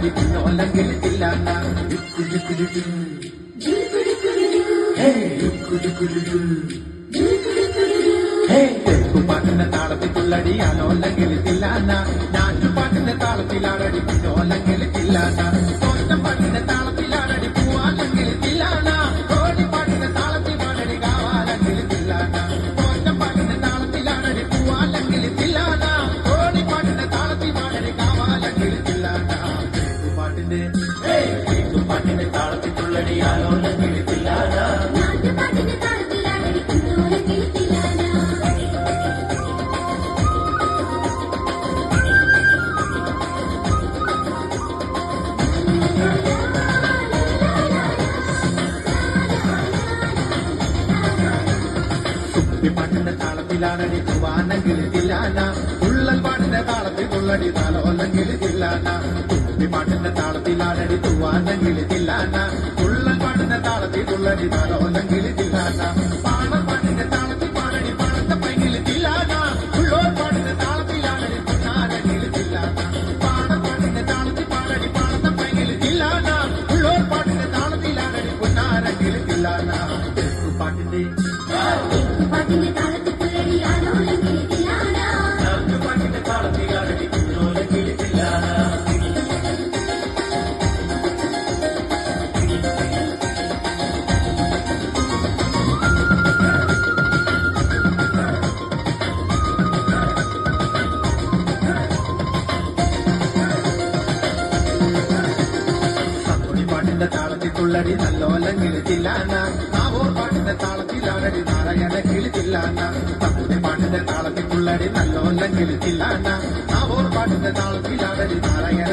താളത്തിലാടടി പിന്നോല്ലെങ്കിൽ തില്ലാന പാട്ടിന്റെ താളത്തിൽ തുള്ളടി അനോല്ലെങ്കിൽ തില്ലാന ഞാറ്റുപാട്ടിന്റെ താളത്തിലാടടി പിന്നോല്ലെങ്കിൽ തില്ലാന തോറ്റം പാട്ടിന്റെ താളത്തിലാടടി പൂവാല്ലെങ്കിൽ തില്ലാന കോടിപ്പാട്ടിന്റെ താളത്തിൽ പാടടി കാവാലെങ്കിൽ തില്ലാന തോറ്റം പാട്ടിന്റെ താളത്തിലാടടി പൂവാല്ലെങ്കിൽ തില്ലാന കോടിപ്പാട്ടിന്റെ താളത്തിൽ പാടടി കാവാലെങ്കിൽ തില്ലാന പാട്ടിന്റെ താളത്തിൽ തുള്ളടി അനോല്ലെങ്കിൽ തില്ലാന പാട്ടിന്റെ താളത്തിലാണടി തുവാനെങ്കിൽ തില്ലാന തുള്ളൽ പാട്ടിന്റെ താളത്തിൽ തുള്ളടി താലോല്ലെങ്കിൽ തില്ലാന പാട്ടിന്റെ താളത്തിലാണടി തുവാനെങ്കിൽ തില്ലാന തുള്ളൽ പാട്ടിന്റെ താളത്തിൽ തുള്ളടി താലോല്ലെങ്കിൽ തില്ലാന പാടൽ പാട്ടിന്റെ താളത്തിൽ പാടടി പാടത്തെ പൈകിൽ തില്ലാന ഉള്ളോർ പാട്ടിന്റെ താളത്തിലാണടി തുന്നാനെങ്കിൽ തില്ലാന പാടൽ പാട്ടിന്റെ താളത്തിൽ പാടടി പാടത്തെ പൈകിൽ തില്ലാന ഉള്ളോർ പാട്ടിന്റെ താളത്തിലാണടി പുന്നാനെങ്കിൽ തില്ലാന പാട്ടിന്റെ പാട്ടിന്റെ താളത്തിൽ പുള്ളടി ആലോലെങ്കിൽ തില്ലാന പാട്ടിന്റെ താളത്തിലാണടി പുന്നോലെങ്കിൽ തില്ലാന പാട്ടിന്റെ താളത്തിൽ തുള്ളടി നല്ലോലെങ്കിൽ തില്ലാന ആവോർ പാട്ടിന്റെ താളത്തിലാണടി നാരായണങ്കിൽ തില്ലാന തമ്പുടി പാട്ടിന്റെ താളത്തിൽ തുള്ളടി നല്ലോലെങ്കിൽ തില്ലാന ആവോർ പാട്ടിന്റെ താളത്തിലാണടി നാരായണ